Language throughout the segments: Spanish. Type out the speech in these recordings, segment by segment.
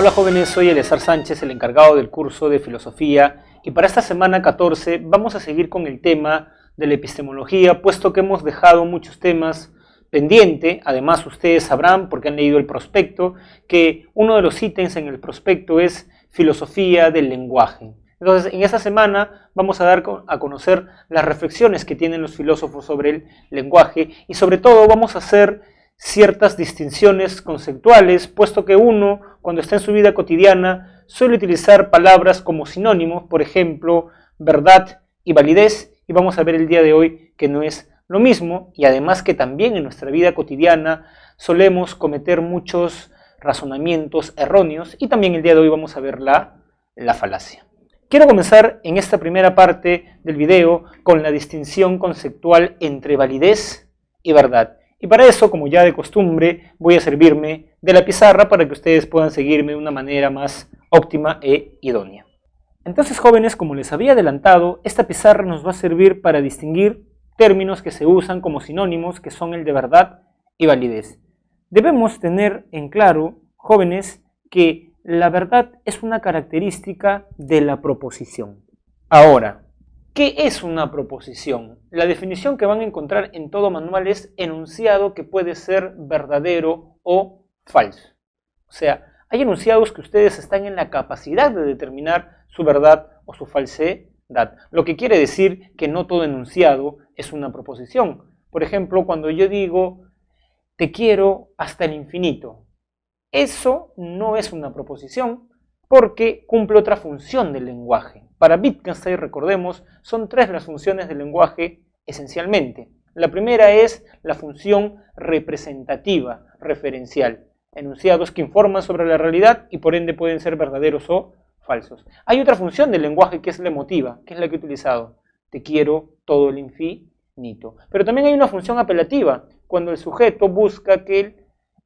Hola jóvenes, soy Eleazar Sánchez, el encargado del curso de filosofía, y para esta semana 14 vamos a seguir con el tema de la epistemología, puesto que hemos dejado muchos temas pendientes. Además, ustedes sabrán, porque han leído el prospecto, que uno de los ítems en el prospecto es filosofía del lenguaje. Entonces, en esta semana vamos a dar a conocer las reflexiones que tienen los filósofos sobre el lenguaje y sobre todo vamos a hacer ciertas distinciones conceptuales, puesto que uno, cuando está en su vida cotidiana, suele utilizar palabras como sinónimos, por ejemplo, verdad y validez, y vamos a ver el día de hoy que no es lo mismo, y además que también en nuestra vida cotidiana solemos cometer muchos razonamientos erróneos, y también el día de hoy vamos a ver la falacia. Quiero comenzar en esta primera parte del video con la distinción conceptual entre validez y verdad. Y para eso, como ya de costumbre, voy a servirme de la pizarra para que ustedes puedan seguirme de una manera más óptima e idónea. Entonces, jóvenes, como les había adelantado, esta pizarra nos va a servir para distinguir términos que se usan como sinónimos, que son el de verdad y validez. Debemos tener en claro, jóvenes, que la verdad es una característica de la proposición. Ahora, ¿qué es una proposición? La definición que van a encontrar en todo manual es enunciado que puede ser verdadero o falso. O sea, hay enunciados que ustedes están en la capacidad de determinar su verdad o su falsedad. Lo que quiere decir que no todo enunciado es una proposición. Por ejemplo, cuando yo digo, te quiero hasta el infinito. Eso no es una proposición porque cumple otra función del lenguaje. Para Wittgenstein, recordemos, son tres las funciones del lenguaje esencialmente. La primera es la función representativa, referencial. Enunciados que informan sobre la realidad y por ende pueden ser verdaderos o falsos. Hay otra función del lenguaje que es la emotiva, que es la que he utilizado. Te quiero todo el infinito. Pero también hay una función apelativa, cuando el sujeto busca que el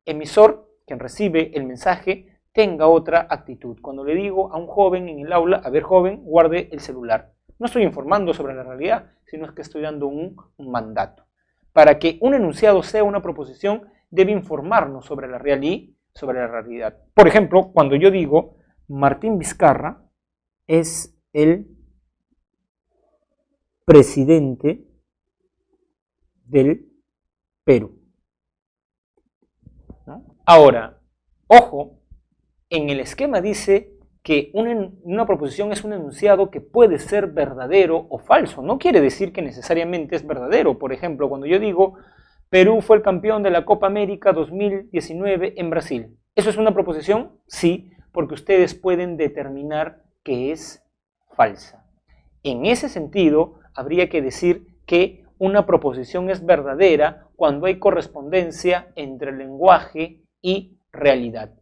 emisor, quien recibe el mensaje, tenga otra actitud. Cuando le digo a un joven en el aula, a ver joven, guarde el celular. No estoy informando sobre la realidad, sino que estoy dando un mandato. Para que un enunciado sea una proposición, debe informarnos sobre la realidad. Por ejemplo, cuando yo digo, Martín Vizcarra es el presidente del Perú. ¿No? Ahora, ojo, en el esquema dice que una proposición es un enunciado que puede ser verdadero o falso. No quiere decir que necesariamente es verdadero. Por ejemplo, cuando yo digo, Perú fue el campeón de la Copa América 2019 en Brasil. ¿Eso es una proposición? Sí, porque ustedes pueden determinar que es falsa. En ese sentido, habría que decir que una proposición es verdadera cuando hay correspondencia entre lenguaje y realidad.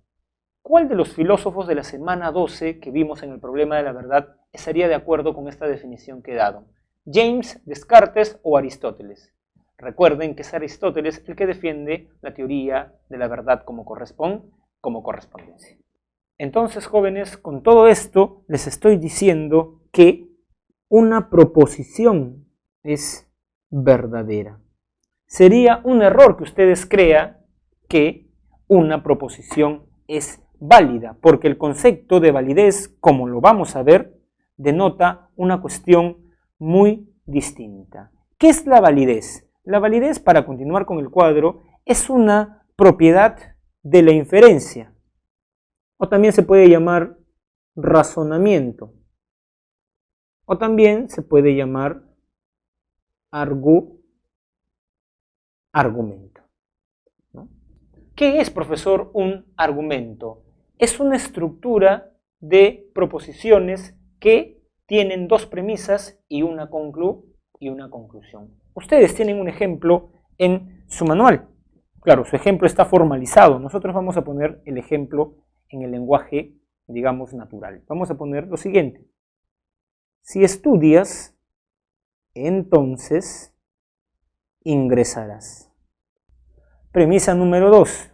¿Cuál de los filósofos de la semana 12 que vimos en el problema de la verdad estaría de acuerdo con esta definición que he dado? ¿James, Descartes o Aristóteles? Recuerden que es Aristóteles el que defiende la teoría de la verdad como correspondencia. Entonces, jóvenes, con todo esto les estoy diciendo que una proposición es verdadera. Sería un error que ustedes crean que una proposición es válida, porque el concepto de validez, como lo vamos a ver, denota una cuestión muy distinta. ¿Qué es la validez? La validez, para continuar con el cuadro, es una propiedad de la inferencia, o también se puede llamar razonamiento, o también se puede llamar argumento. ¿No? ¿Qué es, profesor, un argumento? Es una estructura de proposiciones que tienen dos premisas y una conclusión. Ustedes tienen un ejemplo en su manual. Claro, su ejemplo está formalizado. Nosotros vamos a poner el ejemplo en el lenguaje, digamos, natural. Vamos a poner lo siguiente. Si estudias, entonces ingresarás. Premisa número 2.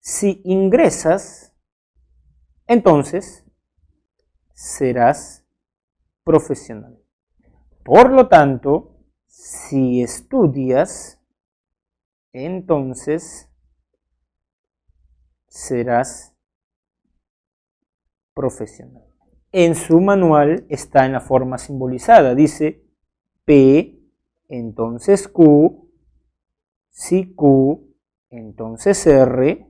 Si ingresas, entonces serás profesional. Por lo tanto, si estudias, entonces serás profesional. En su manual está en la forma simbolizada. Dice P, entonces Q, si Q, entonces R.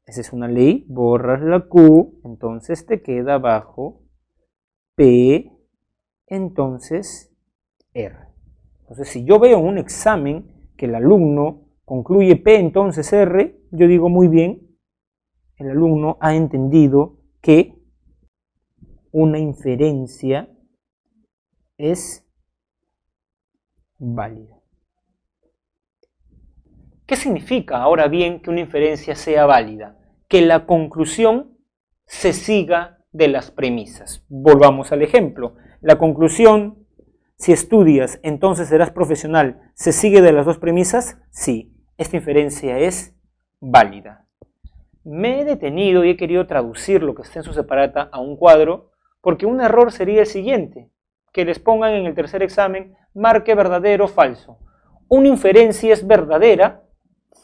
Esa es una ley. Borras la Q, entonces te queda abajo P, entonces R. Entonces, si yo veo en un examen que el alumno concluye P, entonces R, yo digo muy bien, el alumno ha entendido que una inferencia es válida. ¿Qué significa ahora bien que una inferencia sea válida? Que la conclusión se siga de las premisas. Volvamos al ejemplo. La conclusión, si estudias, entonces serás profesional, ¿se sigue de las dos premisas? Sí, esta inferencia es válida. Me he detenido y he querido traducir lo que está en su separata a un cuadro, porque un error sería el siguiente, que les pongan en el tercer examen, marque verdadero o falso. Una inferencia es verdadera,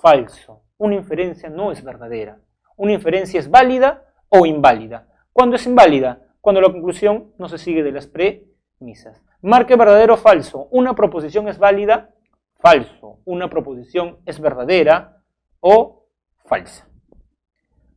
falso. Una inferencia no es verdadera. Una inferencia es válida o inválida. ¿Cuándo es inválida? Cuando la conclusión no se sigue de las premisas. Marque verdadero o falso. Una proposición es válida, falso. Una proposición es verdadera o falsa.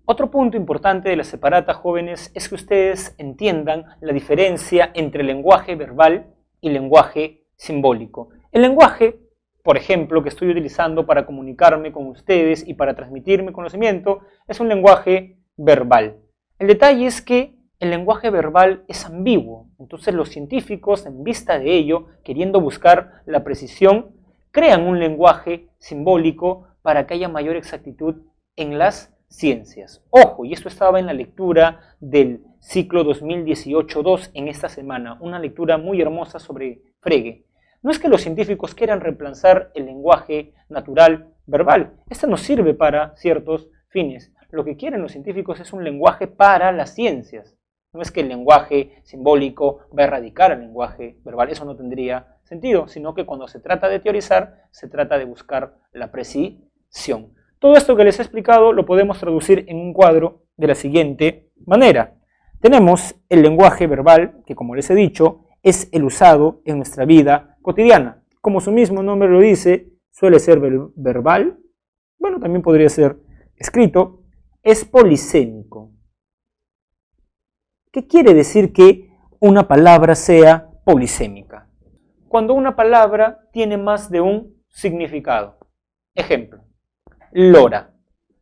Otro punto importante de la separata, jóvenes, es que ustedes entiendan la diferencia entre lenguaje verbal y lenguaje simbólico. El lenguaje, por ejemplo, que estoy utilizando para comunicarme con ustedes y para transmitir mi conocimiento, es un lenguaje verbal. El detalle es que el lenguaje verbal es ambiguo, entonces los científicos, en vista de ello, queriendo buscar la precisión, crean un lenguaje simbólico para que haya mayor exactitud en las ciencias. Ojo, y esto estaba en la lectura del ciclo 2018-2 en esta semana, una lectura muy hermosa sobre Frege. No es que los científicos quieran reemplazar el lenguaje natural verbal, este nos sirve para ciertos fines. Lo que quieren los científicos es un lenguaje para las ciencias. No es que el lenguaje simbólico va a erradicar el lenguaje verbal, eso no tendría sentido, sino que cuando se trata de teorizar, se trata de buscar la precisión. Todo esto que les he explicado lo podemos traducir en un cuadro de la siguiente manera. Tenemos el lenguaje verbal, que como les he dicho, es el usado en nuestra vida cotidiana. Como su mismo nombre lo dice, suele ser verbal, bueno, también podría ser escrito, es polisémico. ¿Qué quiere decir que una palabra sea polisémica? Cuando una palabra tiene más de un significado. Ejemplo. Lora.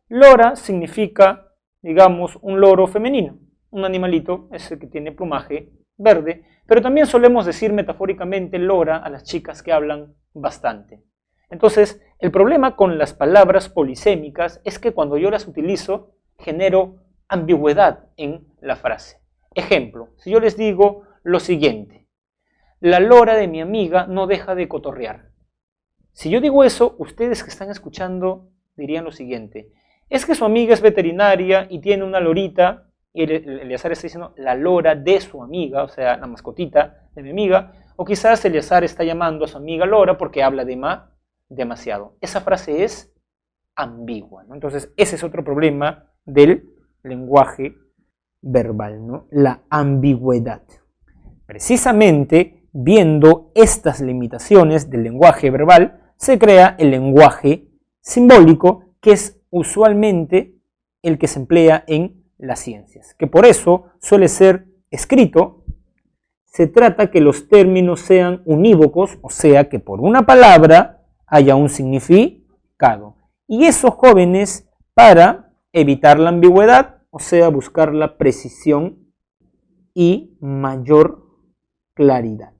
Lora significa, digamos, un loro femenino, un animalito, ese que tiene plumaje verde, pero también solemos decir metafóricamente lora a las chicas que hablan bastante. Entonces, el problema con las palabras polisémicas es que cuando yo las utilizo, genero ambigüedad en la frase. Ejemplo, si yo les digo lo siguiente, la lora de mi amiga no deja de cotorrear. Si yo digo eso, ustedes que están escuchando dirían lo siguiente, es que su amiga es veterinaria y tiene una lorita, y Eleazar está diciendo la lora de su amiga, o sea, la mascotita de mi amiga, o quizás Eleazar está llamando a su amiga lora porque habla demasiado. Esa frase es ambigua, ¿no? Entonces, ese es otro problema del lenguaje verbal, ¿no? La ambigüedad. Precisamente, viendo estas limitaciones del lenguaje verbal, se crea el lenguaje simbólico, que es usualmente el que se emplea en las ciencias, que por eso suele ser escrito. Se trata que los términos sean unívocos, o sea, que por una palabra haya un significado. Y eso, jóvenes, para evitar la ambigüedad, o sea, buscar la precisión y mayor claridad.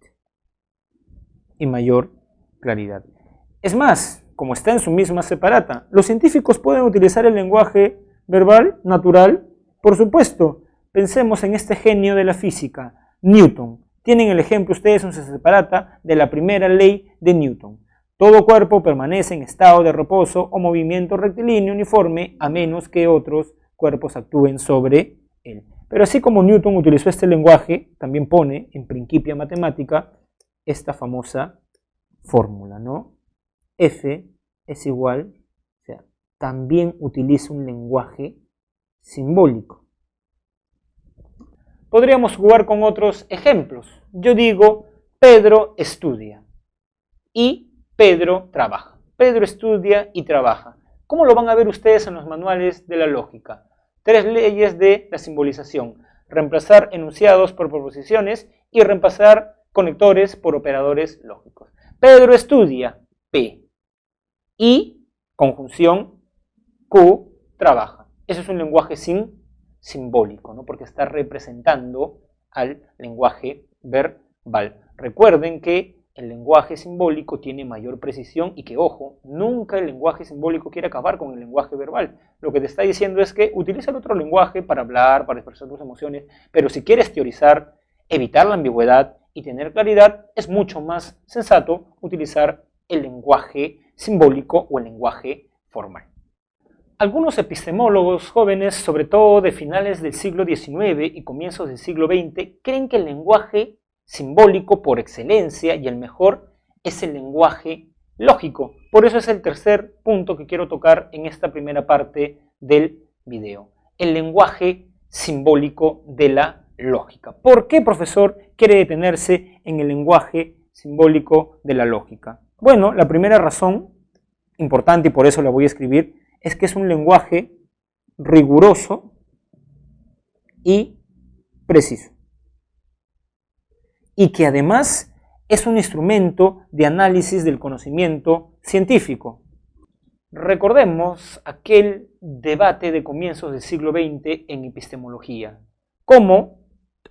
Es más, como está en su misma separata, los científicos pueden utilizar el lenguaje verbal natural, por supuesto. Pensemos en este genio de la física, Newton. Tienen el ejemplo ustedes en su separata de la primera ley de Newton. Todo cuerpo permanece en estado de reposo o movimiento rectilíneo uniforme a menos que otros cuerpos actúen sobre él. Pero así como Newton utilizó este lenguaje, también pone en Principia Mathematica esta famosa fórmula, ¿no? F es igual, o sea, también utiliza un lenguaje simbólico. Podríamos jugar con otros ejemplos. Yo digo, Pedro estudia y Pedro trabaja. Pedro estudia y trabaja. ¿Cómo lo van a ver ustedes en los manuales de la lógica? 3 leyes de la simbolización. Reemplazar enunciados por proposiciones y reemplazar conectores por operadores lógicos. Pedro estudia, P. Y, conjunción, Q, trabaja. Eso es un lenguaje simbólico, ¿no? Porque está representando al lenguaje verbal. Recuerden que el lenguaje simbólico tiene mayor precisión y que, ojo, nunca el lenguaje simbólico quiere acabar con el lenguaje verbal. Lo que te está diciendo es que utiliza el otro lenguaje para hablar, para expresar tus emociones, pero si quieres teorizar, evitar la ambigüedad y tener claridad, es mucho más sensato utilizar el lenguaje simbólico o el lenguaje formal. Algunos epistemólogos jóvenes, sobre todo de finales del siglo XIX y comienzos del siglo XX, creen que el lenguaje simbólico por excelencia y el mejor es el lenguaje lógico. Por eso es el tercer punto que quiero tocar en esta primera parte del video. El lenguaje simbólico de la lógica. ¿Por qué, profesor, quiere detenerse en el lenguaje simbólico de la lógica? Bueno, la primera razón importante, y por eso la voy a escribir, es que es un lenguaje riguroso y preciso. Y que además es un instrumento de análisis del conocimiento científico. Recordemos aquel debate de comienzos del siglo XX en epistemología. Cómo,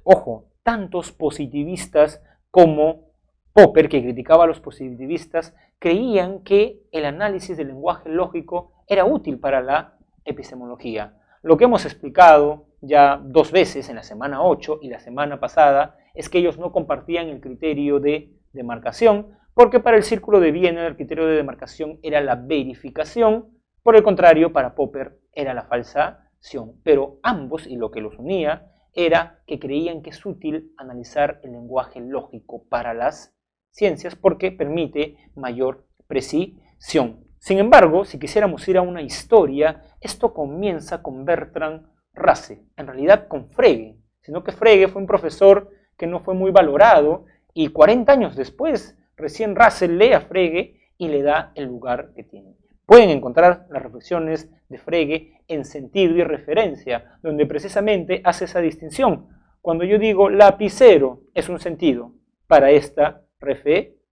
ojo, tantos positivistas como Popper, que criticaba a los positivistas, creían que el análisis del lenguaje lógico era útil para la epistemología. Lo que hemos explicado ya 2 veces en la semana 8 y la semana pasada es que ellos no compartían el criterio de demarcación, porque para el círculo de Viena el criterio de demarcación era la verificación, por el contrario, para Popper era la falsación. Pero ambos, y lo que los unía, era que creían que es útil analizar el lenguaje lógico para las ciencias porque permite mayor precisión. Sin embargo, si quisiéramos ir a una historia, esto comienza con Bertrand Russell, en realidad con Frege, sino que Frege fue un profesor que no fue muy valorado y 40 años después, recién Russell lee a Frege y le da el lugar que tiene. Pueden encontrar las reflexiones de Frege en Sentido y Referencia, donde precisamente hace esa distinción. Cuando yo digo lapicero es un sentido para esta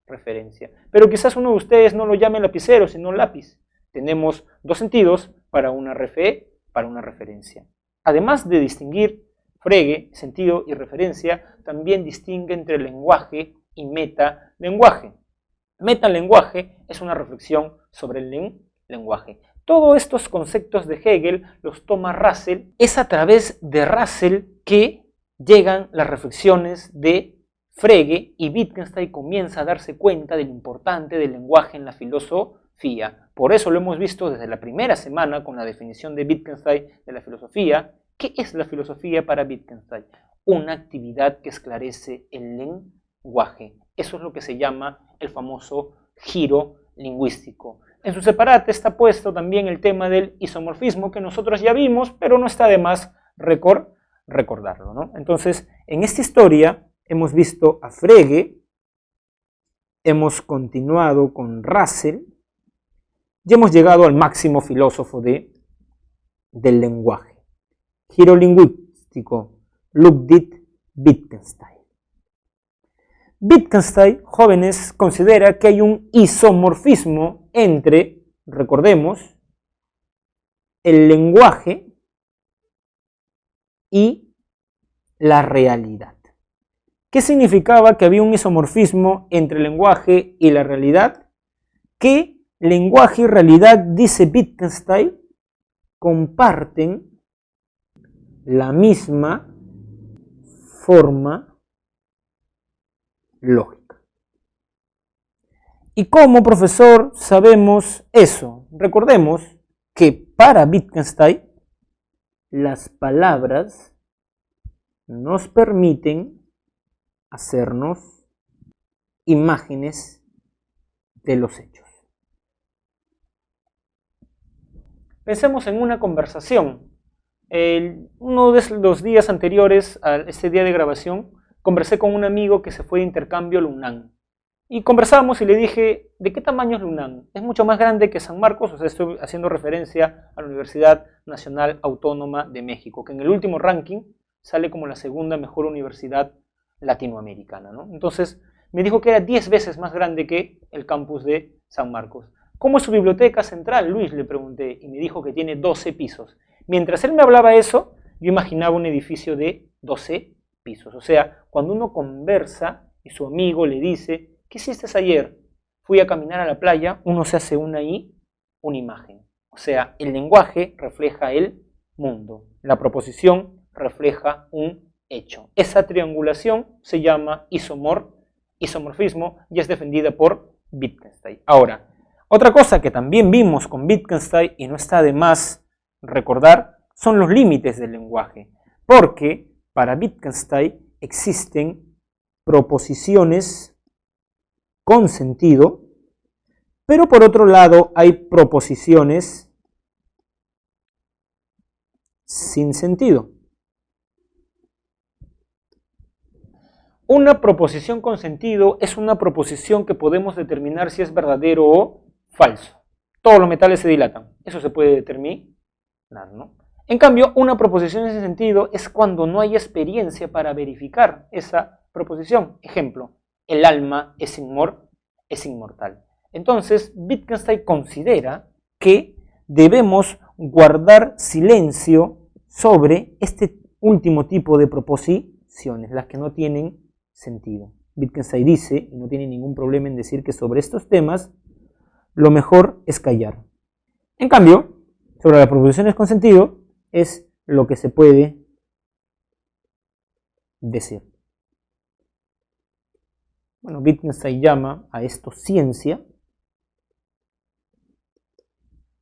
referencia. Pero quizás uno de ustedes no lo llame lapicero, sino lápiz. Tenemos 2 sentidos para una referencia. Además de distinguir Frege, sentido y referencia, también distingue entre lenguaje y metalenguaje. Metalenguaje es una reflexión sobre el lenguaje. Todos estos conceptos de Hegel los toma Russell. Es a través de Russell que llegan las reflexiones de Frege y Wittgenstein comienza a darse cuenta de lo importante del lenguaje en la filosofía. Por eso lo hemos visto desde la primera semana con la definición de Wittgenstein de la filosofía. ¿Qué es la filosofía para Wittgenstein? Una actividad que esclarece el lenguaje. Eso es lo que se llama el famoso giro lingüístico. En su separate está puesto también el tema del isomorfismo que nosotros ya vimos, pero no está de más recordarlo, ¿no? Entonces, en esta historia hemos visto a Frege, hemos continuado con Russell y hemos llegado al máximo filósofo del lenguaje. Giro lingüístico, Ludwig Wittgenstein. Wittgenstein, jóvenes, considera que hay un isomorfismo entre, recordemos, el lenguaje y la realidad. ¿Qué significaba que había un isomorfismo entre el lenguaje y la realidad? Que lenguaje y realidad, dice Wittgenstein, comparten la misma forma lógica. ¿Y cómo, profesor, sabemos eso? Recordemos que para Wittgenstein las palabras nos permiten hacernos imágenes de los hechos. Pensemos en una conversación. Uno de los días anteriores a este día de grabación, conversé con un amigo que se fue de intercambio a Lunán. Y conversamos y le dije, ¿de qué tamaño es Lunán? Es mucho más grande que San Marcos, o sea, estoy haciendo referencia a la Universidad Nacional Autónoma de México, que en el último ranking sale como la segunda mejor universidad latinoamericana, ¿no? Entonces, me dijo que era 10 veces más grande que el campus de San Marcos. ¿Cómo es su biblioteca central, Luis?, le pregunté, y me dijo que tiene 12 pisos. Mientras él me hablaba eso, yo imaginaba un edificio de 12 pisos. O sea, cuando uno conversa y su amigo le dice, ¿qué hiciste ayer? Fui a caminar a la playa, uno se hace una imagen. O sea, el lenguaje refleja el mundo. La proposición refleja un hecho. Esa triangulación se llama isomorfismo y es defendida por Wittgenstein. Ahora, otra cosa que también vimos con Wittgenstein y no está de más recordar son los límites del lenguaje, porque para Wittgenstein existen proposiciones con sentido, pero por otro lado hay proposiciones sin sentido. Una proposición con sentido es una proposición que podemos determinar si es verdadero o falso. Todos los metales se dilatan, eso se puede determinar, ¿no? En cambio, una proposición sin sentido es cuando no hay experiencia para verificar esa proposición. Ejemplo, el alma es inmortal. Entonces, Wittgenstein considera que debemos guardar silencio sobre este último tipo de proposiciones, las que no tienen sentido. Wittgenstein dice, y no tiene ningún problema en decir que sobre estos temas lo mejor es callar. En cambio, sobre las proposiciones con sentido es lo que se puede decir. Bueno, Wittgenstein llama a esto ciencia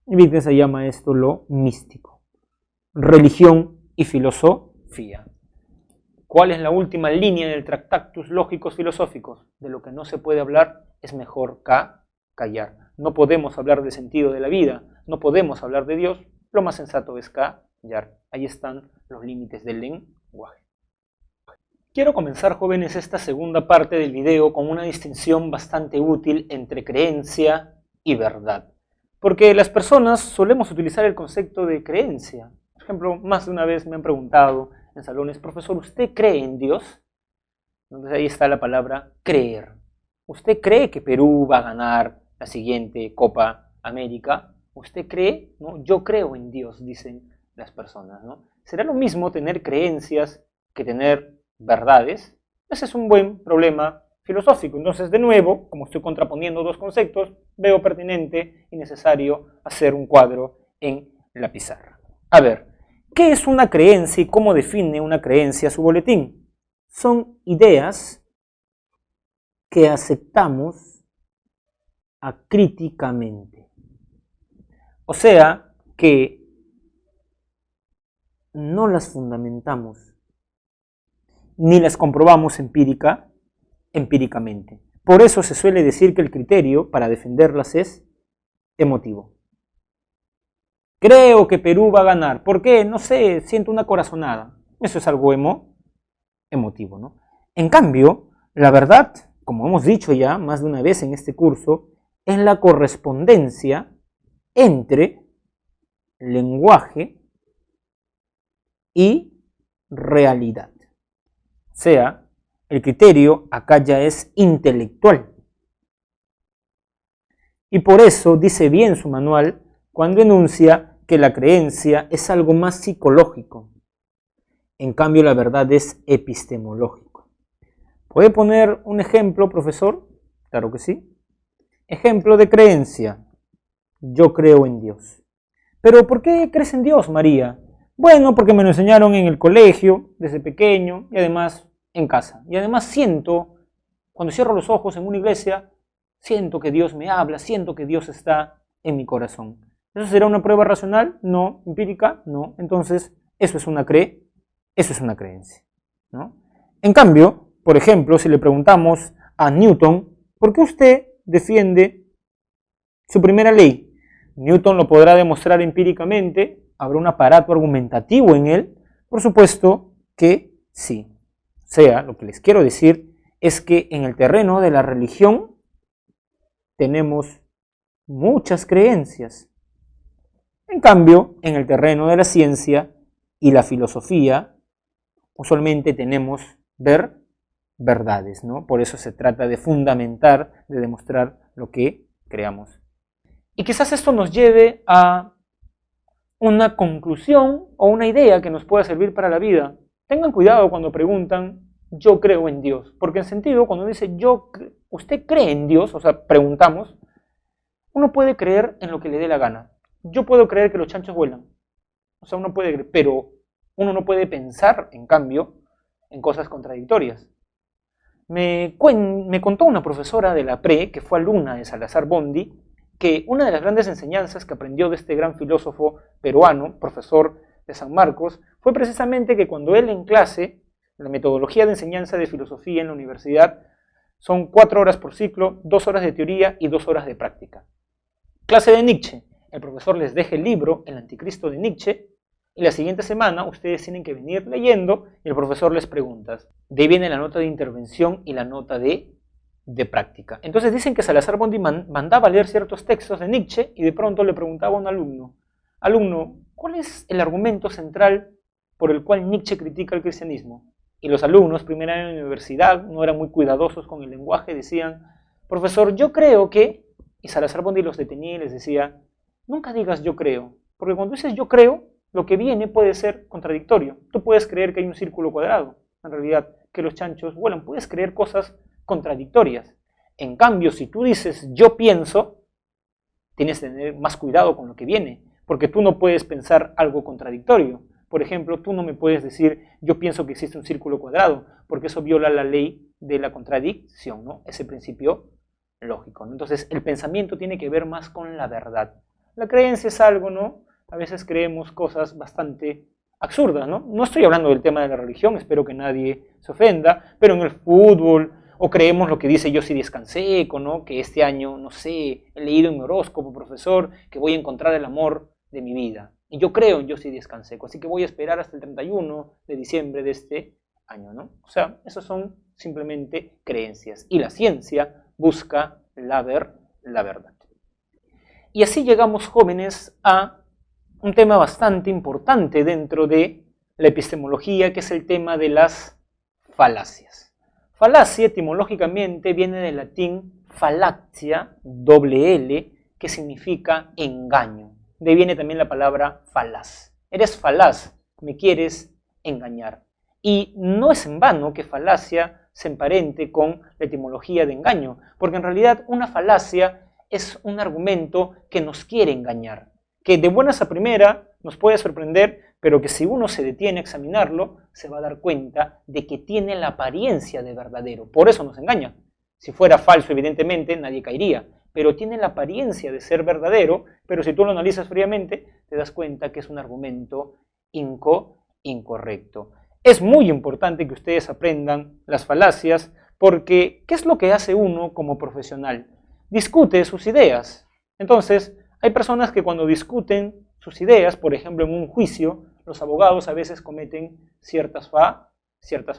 y Wittgenstein llama a esto lo místico, religión y filosofía. ¿Cuál es la última línea del Tractatus Lógicos Filosóficos? De lo que no se puede hablar es mejor callar. No podemos hablar del sentido de la vida, no podemos hablar de Dios, lo más sensato es callar. Ahí están los límites del lenguaje. Quiero comenzar, jóvenes, esta segunda parte del video con una distinción bastante útil entre creencia y verdad. Porque las personas solemos utilizar el concepto de creencia. Por ejemplo, más de una vez me han preguntado en salones, profesor, ¿usted cree en Dios? Entonces ahí está la palabra creer. ¿Usted cree que Perú va a ganar la siguiente Copa América? ¿Usted cree? ¿No? Yo creo en Dios, dicen las personas, ¿no? ¿Será lo mismo tener creencias que tener verdades? Ese es un buen problema filosófico. Entonces, de nuevo, como estoy contraponiendo dos conceptos, veo pertinente y necesario hacer un cuadro en la pizarra. A ver, ¿qué es una creencia y cómo define una creencia su boletín? Son ideas que aceptamos acríticamente. O sea, que no las fundamentamos ni las comprobamos empíricamente. Por eso se suele decir que el criterio para defenderlas es emotivo. Creo que Perú va a ganar. ¿Por qué? No sé, siento una corazonada. Eso es algo emotivo, ¿no? En cambio, la verdad, como hemos dicho ya más de una vez en este curso, es la correspondencia entre lenguaje y realidad. O sea, el criterio acá ya es intelectual. Y por eso dice bien su manual cuando enuncia que la creencia es algo más psicológico. En cambio, la verdad es epistemológico. ¿Puede poner un ejemplo, profesor? Claro que sí. Ejemplo de creencia. Yo creo en Dios. ¿Pero por qué crees en Dios, María? Bueno, porque me lo enseñaron en el colegio, desde pequeño, y además en casa. Y además siento, cuando cierro los ojos en una iglesia, siento que Dios me habla, siento que Dios está en mi corazón. ¿Eso será una prueba racional? No. ¿Empírica? No. Entonces, eso es una creencia, ¿no? En cambio, por ejemplo, si le preguntamos a Newton, ¿por qué usted defiende su primera ley? Newton lo podrá demostrar empíricamente ¿Habrá un aparato argumentativo en él? Por supuesto que sí. O sea, lo que les quiero decir es que en el terreno de la religión tenemos muchas creencias. En cambio, en el terreno de la ciencia y la filosofía, usualmente tenemos verdades, ¿no? Por eso se trata de fundamentar, de demostrar lo que creamos. Y quizás esto nos lleve a una conclusión o una idea que nos pueda servir para la vida. Tengan cuidado cuando preguntan, yo creo en Dios, porque en sentido, cuando dice usted cree en Dios, o sea, preguntamos, uno puede creer en lo que le dé la gana. Yo puedo creer que los chanchos vuelan, o sea, uno puede creer, pero uno no puede pensar, en cambio, en cosas contradictorias. Me contó una profesora de la pre, que fue alumna de Salazar Bondi, que una de las grandes enseñanzas que aprendió de este gran filósofo peruano, profesor de San Marcos, fue precisamente que cuando él en clase, la metodología de enseñanza de filosofía en la universidad, son 4 horas por ciclo, 2 horas de teoría y 2 horas de práctica. Clase de Nietzsche, el profesor les deja el libro, El Anticristo de Nietzsche, y la siguiente semana ustedes tienen que venir leyendo y el profesor les pregunta. De ahí viene la nota de intervención y la nota de práctica. Entonces dicen que Salazar Bondi mandaba a leer ciertos textos de Nietzsche y de pronto le preguntaba a un alumno, ¿cuál es el argumento central por el cual Nietzsche critica el cristianismo? Y los alumnos, primer año de universidad, no eran muy cuidadosos con el lenguaje, decían, profesor, yo creo que, y Salazar Bondi los detenía y les decía, nunca digas yo creo, porque cuando dices yo creo, lo que viene puede ser contradictorio. Tú puedes creer que hay un círculo cuadrado, en realidad, que los chanchos vuelan, puedes creer cosas contradictorias. En cambio, si tú dices yo pienso, tienes que tener más cuidado con lo que viene, porque tú no puedes pensar algo contradictorio. Por ejemplo, tú no me puedes decir yo pienso que existe un círculo cuadrado, porque eso viola la ley de la contradicción, ¿no? Ese principio lógico, ¿no? Entonces, el pensamiento tiene que ver más con la verdad. La creencia es algo, ¿no? A veces creemos cosas bastante absurdas, ¿no? No estoy hablando del tema de la religión, espero que nadie se ofenda, pero en el fútbol, o creemos lo que dice Yossi Díaz Canseco, ¿no? Que este año, no sé, he leído en mi horóscopo, profesor, que voy a encontrar el amor de mi vida. Y yo creo en Yossi Díaz Canseco, así que voy a esperar hasta el 31 de diciembre de este año, ¿no? O sea, esos son simplemente creencias. Y la ciencia busca la verdad. Y así llegamos, jóvenes, a un tema bastante importante dentro de la epistemología, que es el tema de las falacias. Falacia, etimológicamente, viene del latín falacia, doble L, que significa engaño. De ahí viene también la palabra falaz. Eres falaz, me quieres engañar. Y no es en vano que falacia se emparente con la etimología de engaño, porque en realidad una falacia es un argumento que nos quiere engañar, que de buenas a primera nos puede sorprender, pero que si uno se detiene a examinarlo, se va a dar cuenta de que tiene la apariencia de verdadero. Por eso nos engaña. Si fuera falso, evidentemente, nadie caería, pero tiene la apariencia de ser verdadero, pero si tú lo analizas fríamente, te das cuenta que es un argumento incorrecto. Es muy importante que ustedes aprendan las falacias, porque ¿qué es lo que hace uno como profesional? Discute sus ideas. Entonces, hay personas que cuando discuten sus ideas, por ejemplo en un juicio, los abogados a veces cometen ciertas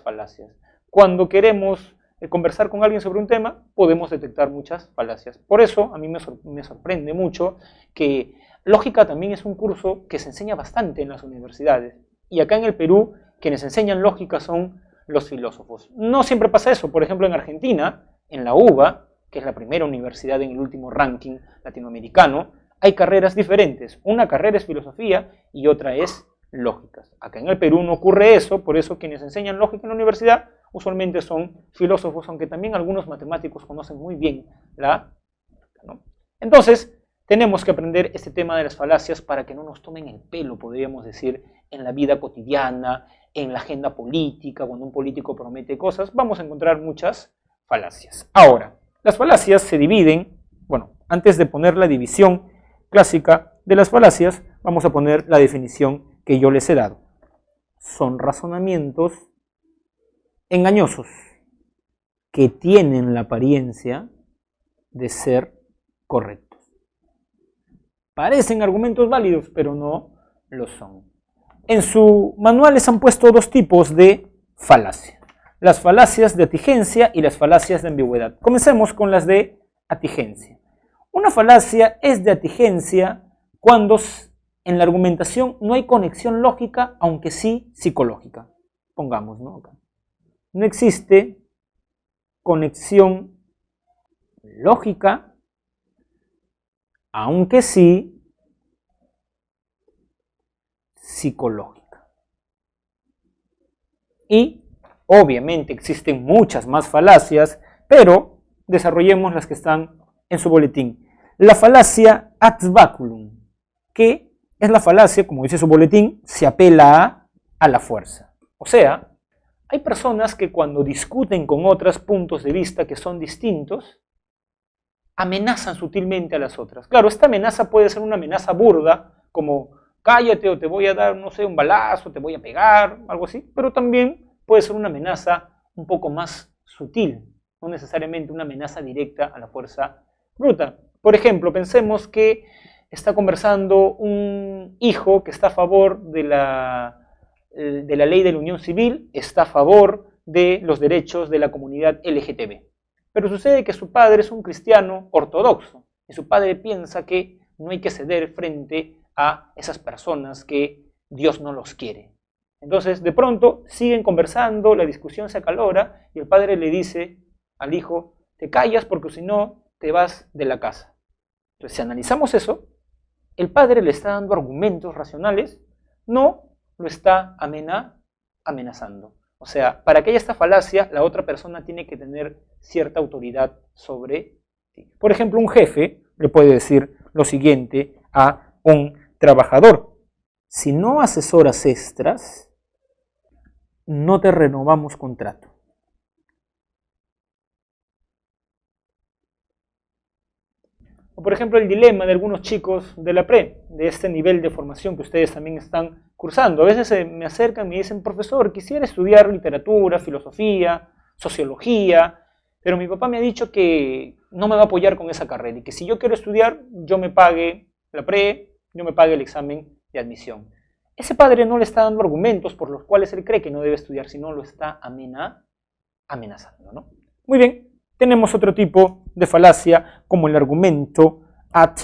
falacias. Cuando queremos conversar con alguien sobre un tema, podemos detectar muchas falacias. Por eso a mí me sorprende mucho que lógica también es un curso que se enseña bastante en las universidades. Y acá en el Perú, quienes enseñan lógica son los filósofos. No siempre pasa eso. Por ejemplo, en Argentina, en la UBA, que es la primera universidad en el último ranking latinoamericano, hay carreras diferentes. Una carrera es filosofía y otra es lógicas. Acá en el Perú no ocurre eso, por eso quienes enseñan lógica en la universidad usualmente son filósofos, aunque también algunos matemáticos conocen muy bien la lógica, ¿no? Entonces, tenemos que aprender este tema de las falacias para que no nos tomen el pelo, podríamos decir, en la vida cotidiana, en la agenda política, cuando un político promete cosas, vamos a encontrar muchas falacias. Ahora, las falacias se dividen, bueno, antes de poner la división clásica de las falacias, vamos a poner la definición que yo les he dado. Son razonamientos engañosos que tienen la apariencia de ser correctos. Parecen argumentos válidos, pero no lo son. En su manual les han puesto dos tipos de falacia. Las falacias de atigencia y las falacias de ambigüedad. Comencemos con las de atigencia. Una falacia es de atigencia cuando en la argumentación no hay conexión lógica, aunque sí psicológica. Pongamos, ¿no? Acá. No existe conexión lógica, aunque sí psicológica. Y obviamente existen muchas más falacias, pero desarrollemos las que están en su boletín. La falacia ad baculum, que es la falacia, como dice su boletín, se apela a la fuerza. O sea, hay personas que cuando discuten con otros puntos de vista que son distintos, amenazan sutilmente a las otras. Claro, esta amenaza puede ser una amenaza burda, como cállate o te voy a dar, no sé, un balazo, te voy a pegar, algo así, pero también puede ser una amenaza un poco más sutil, no necesariamente una amenaza directa a la fuerza bruta. Por ejemplo, pensemos que está conversando un hijo que está a favor de la ley de la unión civil, está a favor de los derechos de la comunidad LGTB. Pero sucede que su padre es un cristiano ortodoxo y su padre piensa que no hay que ceder frente a esas personas que Dios no los quiere. Entonces, de pronto, siguen conversando, la discusión se acalora y el padre le dice al hijo, te callas porque si no te vas de la casa. Entonces, si analizamos eso, el padre le está dando argumentos racionales, no lo está amenazando. O sea, para que haya esta falacia, la otra persona tiene que tener cierta autoridad sobre ti. Por ejemplo, un jefe le puede decir lo siguiente a un trabajador. Si no haces horas extras, no te renovamos contrato. O por ejemplo el dilema de algunos chicos de la pre, de este nivel de formación que ustedes también están cursando. A veces me acercan y me dicen, profesor, quisiera estudiar literatura, filosofía, sociología, pero mi papá me ha dicho que no me va a apoyar con esa carrera y que si yo quiero estudiar, yo me pague la pre, yo me pague el examen de admisión. Ese padre no le está dando argumentos por los cuales él cree que no debe estudiar, sino lo está amenazando, ¿no? Muy bien. Tenemos otro tipo de falacia como el argumento ad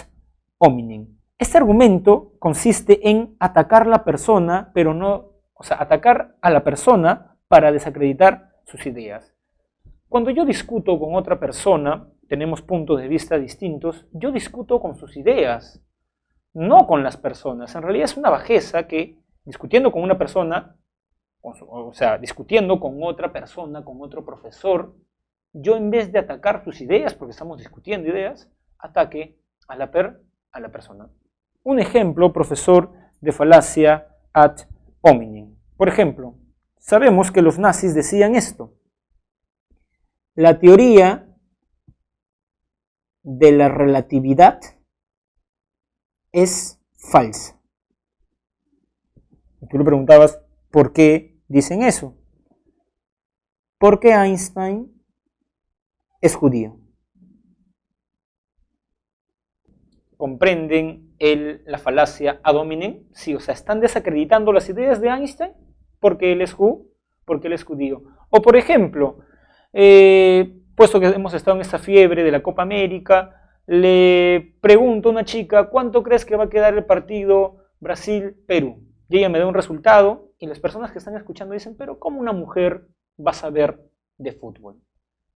hominem. Este argumento consiste en atacar a la persona, pero no, o sea, atacar a la persona para desacreditar sus ideas. Cuando yo discuto con otra persona, tenemos puntos de vista distintos, yo discuto con sus ideas, no con las personas. En realidad es una bajeza que discutiendo con una persona, o sea, discutiendo con otra persona, con otro profesor, yo en vez de atacar sus ideas, porque estamos discutiendo ideas, ataque a la persona. Un ejemplo, profesor, de falacia ad hominem. Por ejemplo, sabemos que los nazis decían esto. La teoría de la relatividad es falsa. Y tú le preguntabas, ¿por qué dicen eso? Porque Einstein es judío. ¿Comprenden la falacia ad hominem? Sí, o sea, están desacreditando las ideas de Einstein porque él es judío. O por ejemplo, puesto que hemos estado en esta fiebre de la Copa América, le pregunto a una chica, ¿cuánto crees que va a quedar el partido Brasil-Perú? Y ella me da un resultado y las personas que están escuchando dicen, pero ¿cómo una mujer va a saber de fútbol?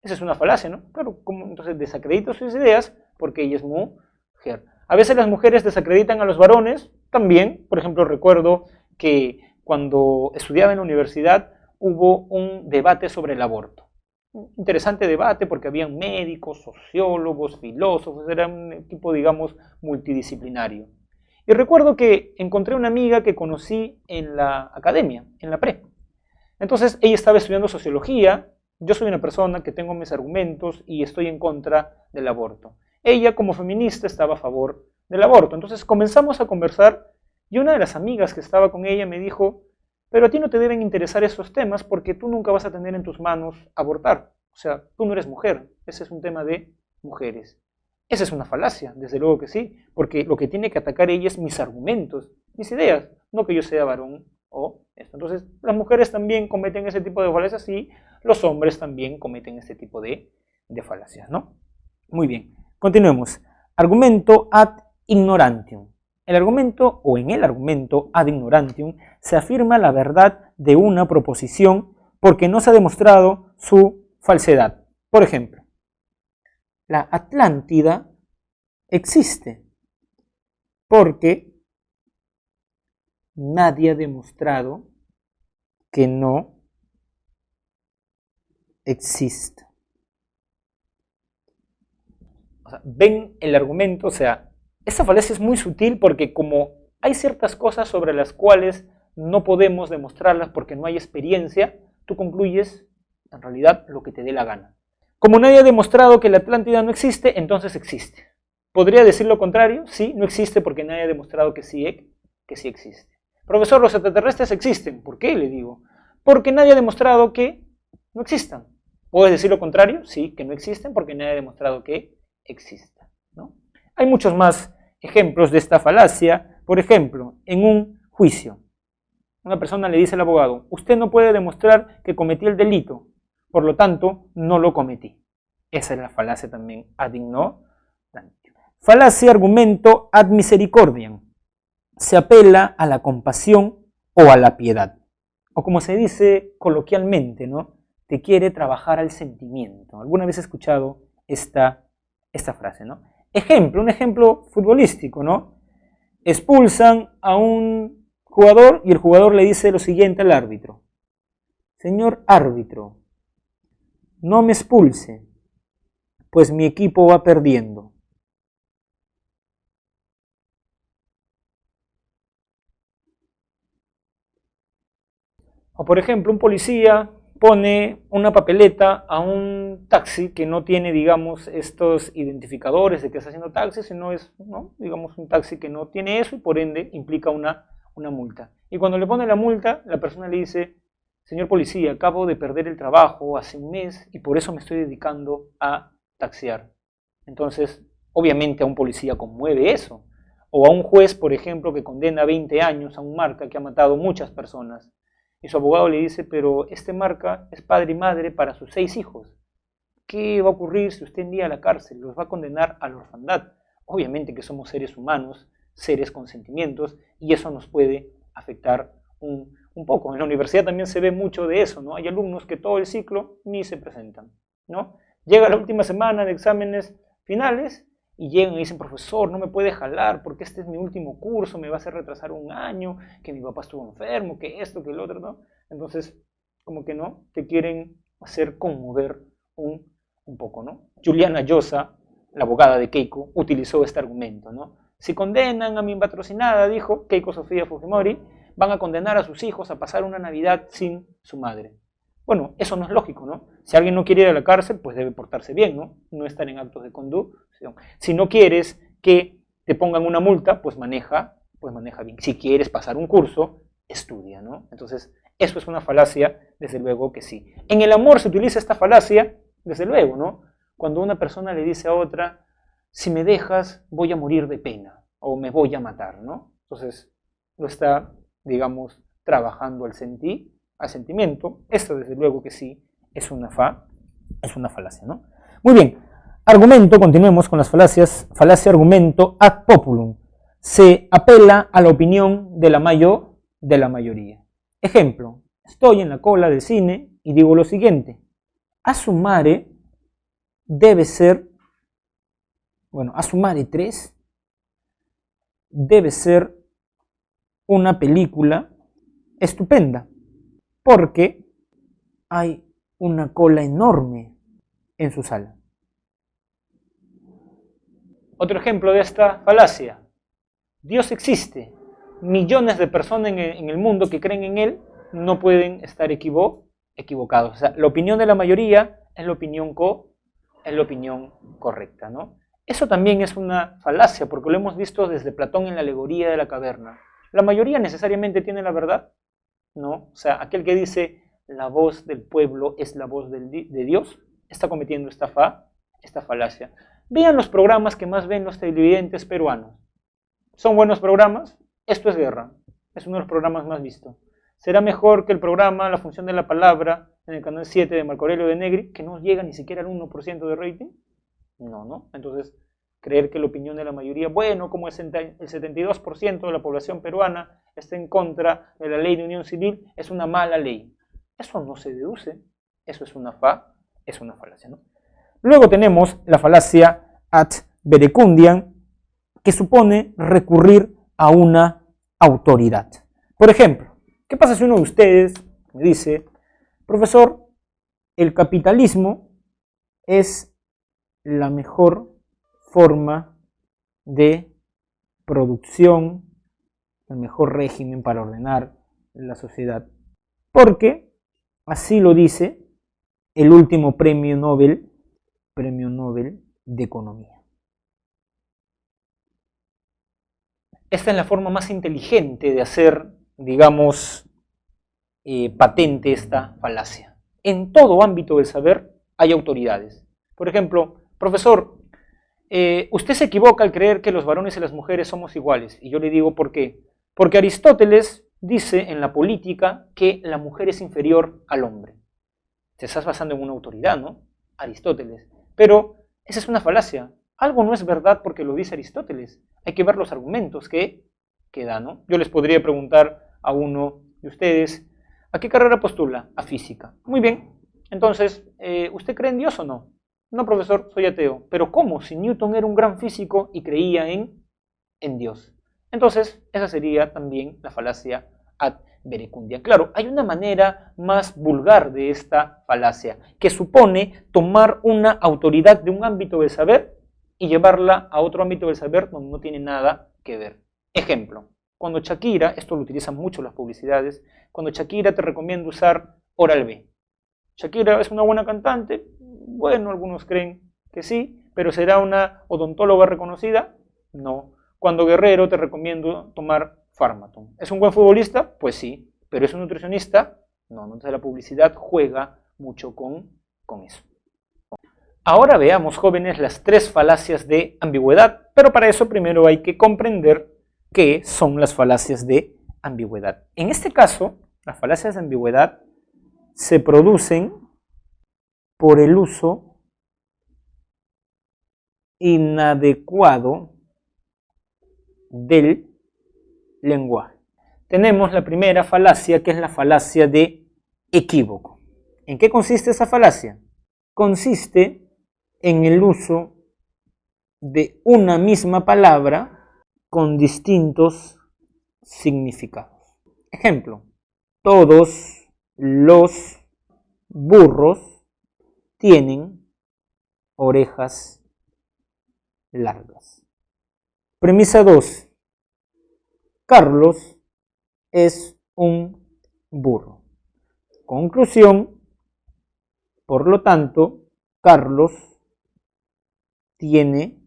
Esa es una falacia, ¿no? Claro, entonces desacredito sus ideas porque ella es mujer. A veces las mujeres desacreditan a los varones también. Por ejemplo, recuerdo que cuando estudiaba en la universidad hubo un debate sobre el aborto. Un interesante debate porque habían médicos, sociólogos, filósofos, era un equipo, digamos, multidisciplinario. Y recuerdo que encontré una amiga que conocí en la academia, en la pre. Entonces ella estaba estudiando sociología. Yo soy una persona que tengo mis argumentos y estoy en contra del aborto. Ella, como feminista, estaba a favor del aborto. Entonces comenzamos a conversar y una de las amigas que estaba con ella me dijo, pero a ti no te deben interesar esos temas porque tú nunca vas a tener en tus manos abortar. O sea, tú no eres mujer. Ese es un tema de mujeres. Esa es una falacia, desde luego que sí, porque lo que tiene que atacar ella es mis argumentos mis ideas, no que yo sea varón o esto. Entonces, las mujeres también cometen ese tipo de falacias y los hombres también cometen este tipo de falacias, ¿no? Muy bien, continuemos. Argumento ad ignorantium. El argumento o en el argumento ad ignorantium se afirma la verdad de una proposición porque no se ha demostrado su falsedad. Por ejemplo, la Atlántida existe porque nadie ha demostrado que no existe. O sea, ven el argumento, o sea, esta falacia es muy sutil porque como hay ciertas cosas sobre las cuales no podemos demostrarlas porque no hay experiencia, tú concluyes en realidad lo que te dé la gana. Como nadie ha demostrado que la Atlántida no existe, entonces existe. ¿Podría decir lo contrario? Sí, no existe porque nadie ha demostrado que sí existe. Profesor, los extraterrestres existen. ¿Por qué? Le digo. Porque nadie ha demostrado que no existan. ¿Puedes decir lo contrario? Sí, que no existen porque nadie ha demostrado que existan, ¿no? Hay muchos más ejemplos de esta falacia. Por ejemplo, en un juicio, una persona le dice al abogado, usted no puede demostrar que cometí el delito, por lo tanto, no lo cometí. Esa es la falacia también ad ignorantium. Falacia argumento ad misericordiam. Se apela a la compasión o a la piedad. O como se dice coloquialmente, ¿no? Te quiere trabajar al sentimiento. ¿Alguna vez he escuchado esta frase, ¿no? Un ejemplo futbolístico, ¿no? Expulsan a un jugador y el jugador le dice lo siguiente al árbitro. Señor árbitro, no me expulse, pues mi equipo va perdiendo. O por ejemplo, un policía pone una papeleta a un taxi que no tiene, digamos, estos identificadores de que está haciendo taxi, sino es, ¿no? Digamos, un taxi que no tiene eso y por ende implica una multa. Y cuando le pone la multa, la persona le dice, señor policía, acabo de perder el trabajo hace un mes y por eso me estoy dedicando a taxiar. Entonces, obviamente a un policía conmueve eso. O a un juez, por ejemplo, que condena a 20 años a un marca que ha matado muchas personas. Y su abogado le dice, pero este marca es padre y madre para sus 6 hijos. ¿Qué va a ocurrir si usted envía a la cárcel? Los va a condenar a la orfandad. Obviamente que somos seres humanos, seres con sentimientos, y eso nos puede afectar un poco. En la universidad también se ve mucho de eso, ¿no? Hay alumnos que todo el ciclo ni se presentan, ¿no? Llega la última semana de exámenes finales y llegan y dicen, profesor, no me puede jalar porque este es mi último curso, me va a hacer retrasar un año, que mi papá estuvo enfermo, que esto, que el otro, ¿no? Entonces, como que no, te quieren hacer conmover un poco, ¿no? Juliana Llosa, la abogada de Keiko, utilizó este argumento, ¿no? Si condenan a mi patrocinada, dijo Keiko Sofía Fujimori, van a condenar a sus hijos a pasar una Navidad sin su madre. Bueno, eso no es lógico, ¿no? Si alguien no quiere ir a la cárcel, pues debe portarse bien, ¿no? No estar en actos de conducción. Si no quieres que te pongan una multa, pues maneja bien. Si quieres pasar un curso, estudia, ¿no? Entonces, eso es una falacia, desde luego que sí. En el amor se utiliza esta falacia, desde luego, ¿no? Cuando una persona le dice a otra, si me dejas, voy a morir de pena, o me voy a matar, ¿no? Entonces, lo está, digamos, trabajando al sentimiento. Esto desde luego que sí es una falacia, ¿no? Muy bien, argumento, continuemos con las falacias. Falacia argumento ad populum. Se apela a la opinión de la mayoría. Ejemplo, estoy en la cola del cine y digo lo siguiente. Asumare debe ser, Asumare 3 debe ser una película estupenda, porque hay una cola enorme en su sala. Otro ejemplo de esta falacia. Dios existe. Millones de personas en el mundo que creen en Él no pueden estar equivocados. O sea, la opinión de la mayoría es la opinión correcta, ¿no? Eso también es una falacia, porque lo hemos visto desde Platón en la alegoría de la caverna. ¿La mayoría necesariamente tiene la verdad? No. O sea, aquel que dice la voz del pueblo es la voz de Dios, está cometiendo esta falacia. Vean los programas que más ven los televidentes peruanos. ¿Son buenos programas? Esto es guerra. Es uno de los programas más vistos. ¿Será mejor que el programa La función de la palabra en el canal 7 de Marco Aurelio de Negri, que no llega ni siquiera al 1% de rating? No, ¿no? Entonces, creer que la opinión de la mayoría, bueno, como el 72% de la población peruana está en contra de la ley de unión civil, es una mala ley. Eso no se deduce. Eso es una falacia, ¿no? Luego tenemos la falacia ad verecundiam, que supone recurrir a una autoridad. Por ejemplo, ¿qué pasa si uno de ustedes me dice, profesor, el capitalismo es la mejor forma de producción, el mejor régimen para ordenar la sociedad? Porque así lo dice el último premio Nobel de Economía. Esta es la forma más inteligente de hacer, digamos, patente esta falacia. En todo ámbito del saber hay autoridades. Por ejemplo, profesor, usted se equivoca al creer que los varones y las mujeres somos iguales. Y yo le digo, ¿por qué? Porque Aristóteles dice en la política que la mujer es inferior al hombre. Te estás basando en una autoridad, ¿no? Aristóteles. Pero esa es una falacia. Algo no es verdad porque lo dice Aristóteles. Hay que ver los argumentos que da, ¿no? Yo les podría preguntar a uno de ustedes, ¿a qué carrera postula? A física. Muy bien. Entonces, ¿usted cree en Dios o no? No, profesor, soy ateo. ¿Pero cómo? Si Newton era un gran físico y creía en Dios. Entonces, esa sería también la falacia ad verecundiam. Claro, hay una manera más vulgar de esta falacia, que supone tomar una autoridad de un ámbito del saber y llevarla a otro ámbito del saber donde no tiene nada que ver. Ejemplo, cuando Shakira, esto lo utilizan mucho las publicidades, cuando Shakira te recomienda usar Oral-B. Shakira es una buena cantante, bueno, algunos creen que sí, pero ¿será una odontóloga reconocida? No. Cuando Guerrero te recomiendo tomar Pharmaton. ¿Es un buen futbolista? Pues sí, pero ¿es un nutricionista? No, entonces la publicidad juega mucho con eso. Ahora veamos, jóvenes, las 3 falacias de ambigüedad, pero para eso primero hay que comprender qué son las falacias de ambigüedad. En este caso, las falacias de ambigüedad se producen por el uso inadecuado del lenguaje. Tenemos la primera falacia, que es la falacia de equívoco. ¿En qué consiste esa falacia? Consiste en el uso de una misma palabra con distintos significados. Ejemplo, todos los burros tienen orejas largas. Premisa 2. Carlos es un burro. Conclusión, por lo tanto, Carlos tiene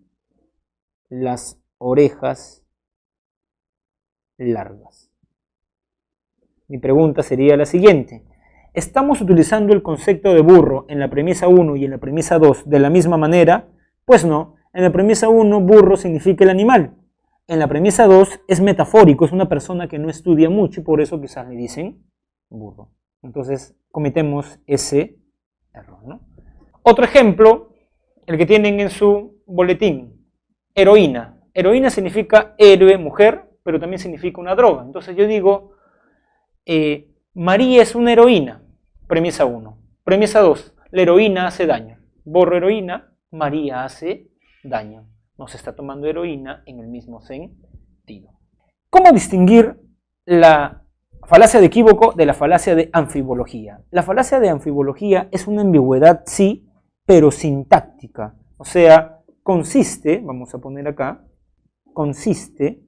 las orejas largas. Mi pregunta sería la siguiente. ¿Estamos utilizando el concepto de burro en la premisa 1 y en la premisa 2 de la misma manera? Pues no. En la premisa 1, burro significa el animal. En la premisa 2 es metafórico, es una persona que no estudia mucho y por eso quizás le dicen burro. Entonces cometemos ese error, ¿no? Otro ejemplo, el que tienen en su boletín, heroína. Heroína significa héroe, mujer, pero también significa una droga. Entonces yo digo, María es una heroína, premisa 1. Premisa 2, la heroína hace daño. Borro heroína, María hace daño. No se está tomando heroína en el mismo sentido. ¿Cómo distinguir la falacia de equívoco de la falacia de anfibología? La falacia de anfibología es una ambigüedad, sí, pero sintáctica. O sea, consiste, vamos a poner acá, consiste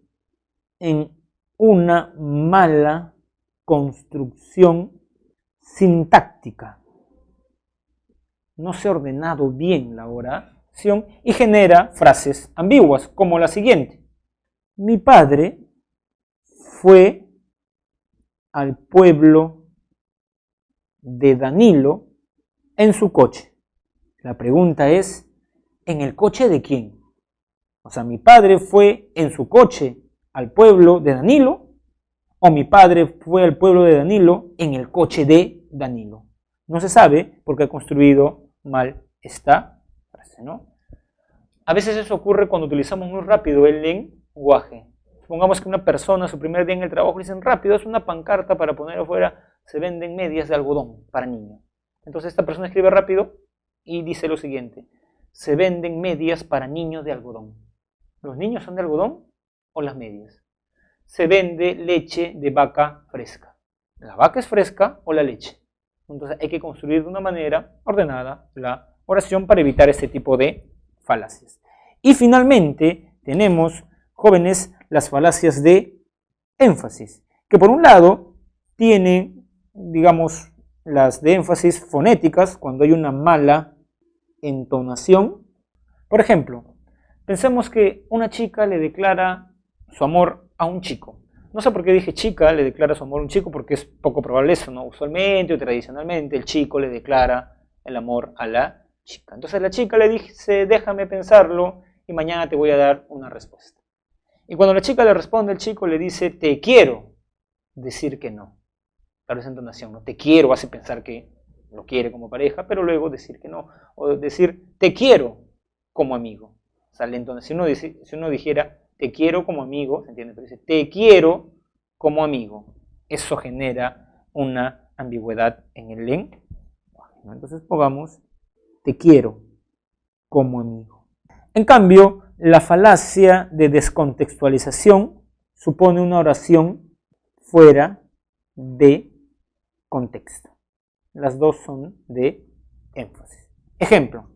en una mala construcción sintáctica. No se ha ordenado bien la oración y genera frases ambiguas, como la siguiente. Mi padre fue al pueblo de Danilo en su coche. La pregunta es, ¿en el coche de quién? O sea, mi padre fue en su coche al pueblo de Danilo, o mi padre fue al pueblo de Danilo en el coche de Danilo. No se sabe porque ha construido mal esta frase, ¿no? A veces eso ocurre cuando utilizamos muy rápido el lenguaje. Supongamos que una persona, su primer día en el trabajo, le dicen rápido, es una pancarta para poner afuera, se venden medias de algodón para niños. Entonces esta persona escribe rápido y dice lo siguiente: se venden medias para niños de algodón. ¿Los niños son de algodón o las medias? Se vende leche de vaca fresca. ¿La vaca es fresca o la leche? Entonces hay que construir de una manera ordenada la oración para evitar este tipo de falacias. Y finalmente tenemos, jóvenes, las falacias de énfasis, que por un lado tienen, digamos, las de énfasis fonéticas, cuando hay una mala entonación. Por ejemplo, pensemos que una chica le declara su amor a un chico. No sé por qué dije chica le declara su amor a un chico, porque es poco probable eso, ¿no? Usualmente o tradicionalmente el chico le declara el amor a la chica. Entonces la chica le dice, déjame pensarlo y mañana te voy a dar una respuesta. Y cuando la chica le responde, el chico le dice, te quiero, decir que no. Claro, esa entonación, ¿no? Te quiero hace pensar que lo quiere como pareja, pero luego decir que no. O decir, te quiero como amigo. O sea, la entonación, si uno dijera, te quiero como amigo, ¿se entiende? Pero dice, te quiero como amigo. Eso genera una ambigüedad en el lenguaje, ¿no? Entonces pongamos, te quiero como amigo. En cambio, la falacia de descontextualización supone una oración fuera de contexto. Las dos son de énfasis. Ejemplo,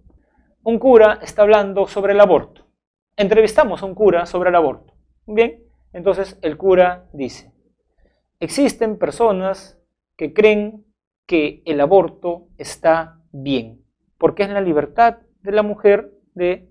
un cura está hablando sobre el aborto. Entrevistamos a un cura sobre el aborto. Bien, entonces el cura dice, existen personas que creen que el aborto está bien, porque es la libertad de la mujer de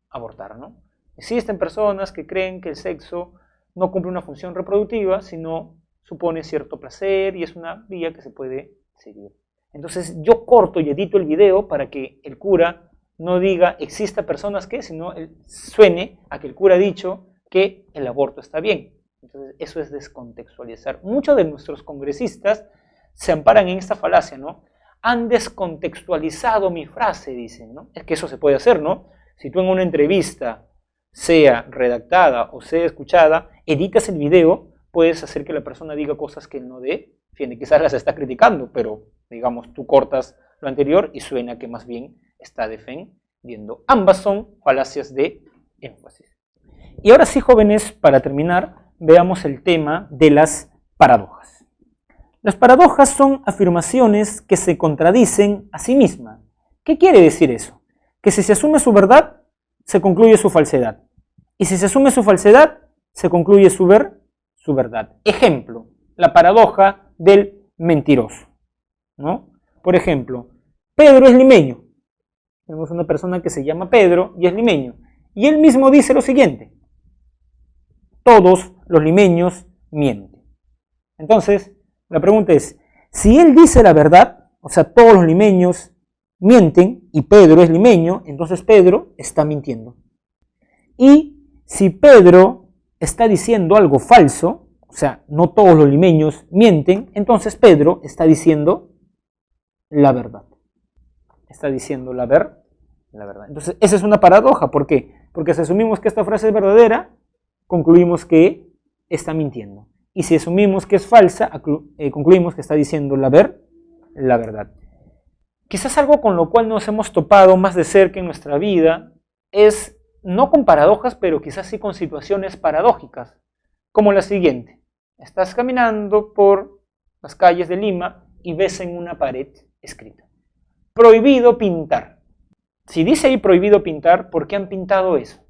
abortar, ¿no? Existen personas que creen que el sexo no cumple una función reproductiva, sino supone cierto placer y es una vía que se puede seguir. Entonces yo corto y edito el video para que el cura no diga exista personas que, sino suene a que el cura ha dicho que el aborto está bien. Entonces eso es descontextualizar. Muchos de nuestros congresistas se amparan en esta falacia, ¿no? Han descontextualizado mi frase, dicen, ¿no? Es que eso se puede hacer, ¿no? Si tú en una entrevista, sea redactada o sea escuchada, editas el video, puedes hacer que la persona diga cosas que no defiende. Quizás las está criticando, pero digamos, tú cortas lo anterior y suena que más bien está defendiendo. Ambas son falacias de énfasis. Y ahora sí, jóvenes, para terminar, veamos el tema de las paradojas. Las paradojas son afirmaciones que se contradicen a sí mismas. ¿Qué quiere decir eso? Que si se asume su verdad, se concluye su falsedad. Y si se asume su falsedad, se concluye su verdad. Ejemplo, la paradoja del mentiroso, ¿no? Por ejemplo, Pedro es limeño. Tenemos una persona que se llama Pedro y es limeño. Y él mismo dice lo siguiente: todos los limeños mienten. Entonces, la pregunta es, si él dice la verdad, o sea, todos los limeños mienten y Pedro es limeño, entonces Pedro está mintiendo. Y si Pedro está diciendo algo falso, o sea, no todos los limeños mienten, entonces Pedro está diciendo la verdad. Está diciendo la verdad. Entonces, esa es una paradoja. ¿Por qué? Porque si asumimos que esta frase es verdadera, concluimos que está mintiendo. Y si asumimos que es falsa, concluimos que está diciendo la verdad. Quizás algo con lo cual nos hemos topado más de cerca en nuestra vida es, no con paradojas, pero quizás sí con situaciones paradójicas, como la siguiente. Estás caminando por las calles de Lima y ves en una pared escrita: prohibido pintar. Si dice ahí prohibido pintar, ¿por qué han pintado eso?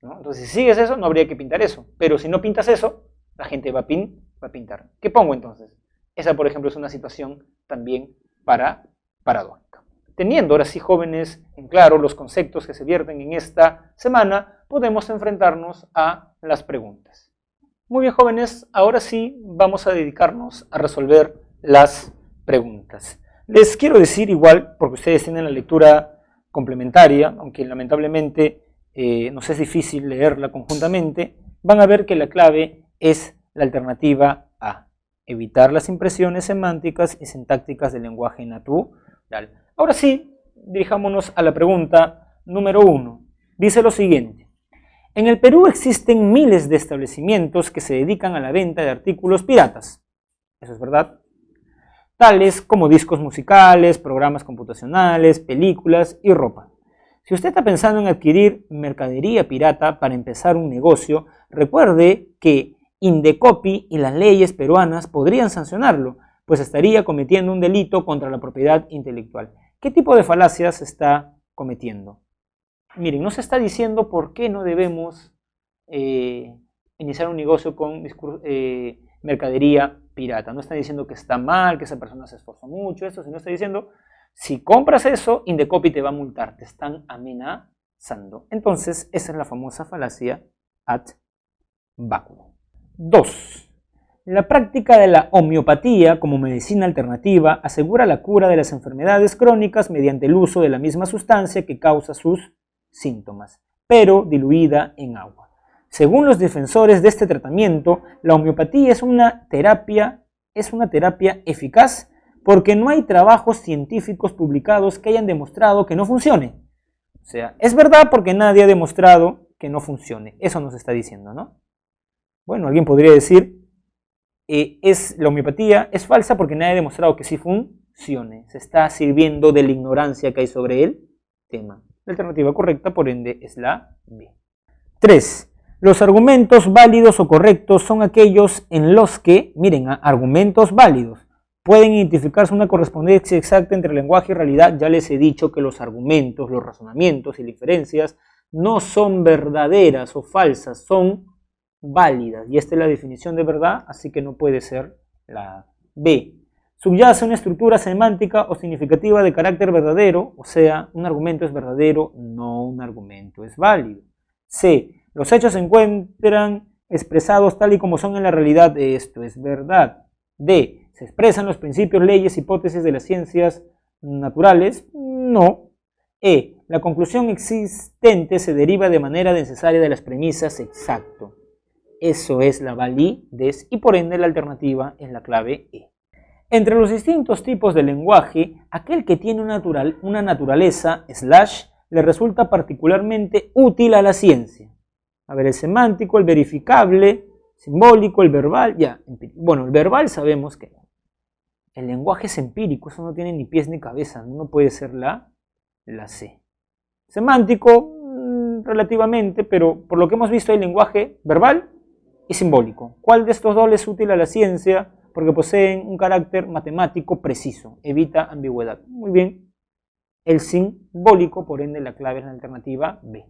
¿No? Entonces, si sigues eso, no habría que pintar eso. Pero si no pintas eso, la gente va a pintar. ¿Qué pongo entonces? Esa, por ejemplo, es una situación también paradójica. Teniendo ahora sí, jóvenes, en claro los conceptos que se vierten en esta semana, podemos enfrentarnos a las preguntas. Muy bien, jóvenes, ahora sí vamos a dedicarnos a resolver las preguntas. Les quiero decir igual, porque ustedes tienen la lectura complementaria, aunque lamentablemente nos es difícil leerla conjuntamente, van a ver que la clave es la alternativa A. Evitar las impresiones semánticas y sintácticas del lenguaje natural. Ahora sí, dirijámonos a la pregunta número 1. Dice lo siguiente. En el Perú existen miles de establecimientos que se dedican a la venta de artículos piratas. ¿Eso es verdad? Tales como discos musicales, programas computacionales, películas y ropa. Si usted está pensando en adquirir mercadería pirata para empezar un negocio, recuerde que Indecopi y las leyes peruanas podrían sancionarlo, pues estaría cometiendo un delito contra la propiedad intelectual. ¿Qué tipo de falacias está cometiendo? Miren, no se está diciendo por qué no debemos iniciar un negocio con mercadería pirata. No está diciendo que está mal, que esa persona se esforzó mucho, esto, sino está diciendo, si compras eso, Indecopi te va a multar, te están amenazando. Entonces, esa es la famosa falacia ad vacuum. 2. La práctica de la homeopatía como medicina alternativa asegura la cura de las enfermedades crónicas mediante el uso de la misma sustancia que causa sus síntomas, pero diluida en agua. Según los defensores de este tratamiento, la homeopatía es una terapia eficaz porque no hay trabajos científicos publicados que hayan demostrado que no funcione. O sea, es verdad porque nadie ha demostrado que no funcione. Eso nos está diciendo, ¿no? Bueno, alguien podría decir, la homeopatía es falsa porque nadie ha demostrado que sí funcione. Se está sirviendo de la ignorancia que hay sobre el tema. La alternativa correcta, por ende, es la B. 3. Los argumentos válidos o correctos son aquellos en los que, miren, argumentos válidos, pueden identificarse una correspondencia exacta entre lenguaje y realidad. Ya les he dicho que los argumentos, los razonamientos y las inferencias no son verdaderas o falsas, son válidas. Y esta es la definición de verdad, así que no puede ser la B. Subyace una estructura semántica o significativa de carácter verdadero, o sea, un argumento es verdadero, no un argumento es válido. C. Los hechos se encuentran expresados tal y como son en la realidad, esto es verdad. D. ¿Se expresan los principios, leyes, hipótesis de las ciencias naturales? No. E. La conclusión existente se deriva de manera necesaria de las premisas, exacto. Eso es la validez y por ende la alternativa es la clave E. Entre los distintos tipos de lenguaje, aquel que tiene una naturaleza, le resulta particularmente útil a la ciencia. A ver, el semántico, el verificable, simbólico, el verbal, ya. Bueno, el verbal sabemos que el lenguaje es empírico, eso no tiene ni pies ni cabeza, no puede ser la C. Semántico, relativamente, pero por lo que hemos visto hay lenguaje verbal y simbólico. ¿Cuál de estos dos es útil a la ciencia? Porque poseen un carácter matemático preciso, evita ambigüedad. Muy bien, el simbólico, por ende la clave es la alternativa B.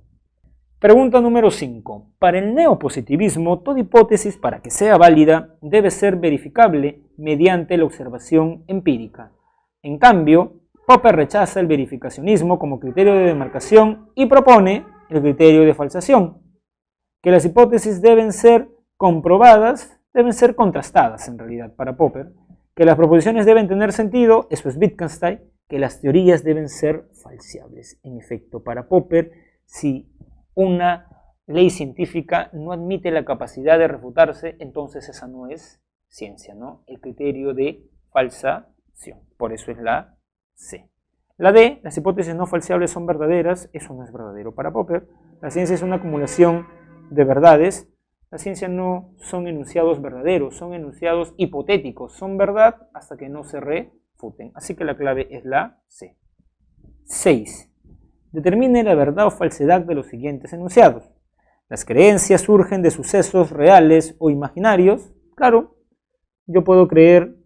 Pregunta número 5. Para el neopositivismo, toda hipótesis para que sea válida debe ser verificable mediante la observación empírica. En cambio, Popper rechaza el verificacionismo como criterio de demarcación y propone el criterio de falsación, que las hipótesis deben ser comprobadas, deben ser contrastadas en realidad para Popper, que las proposiciones deben tener sentido, eso es Wittgenstein, que las teorías deben ser falseables. En efecto, para Popper, si una ley científica no admite la capacidad de refutarse, entonces esa no es ciencia, ¿no? El criterio de falsación. Por eso es la C. La D, las hipótesis no falseables son verdaderas, eso no es verdadero para Popper. La ciencia es una acumulación de verdades. La ciencia no son enunciados verdaderos, son enunciados hipotéticos, son verdad hasta que no se refuten. Así que la clave es la C. 6. Determine la verdad o falsedad de los siguientes enunciados. Las creencias surgen de sucesos reales o imaginarios. Claro, yo puedo creer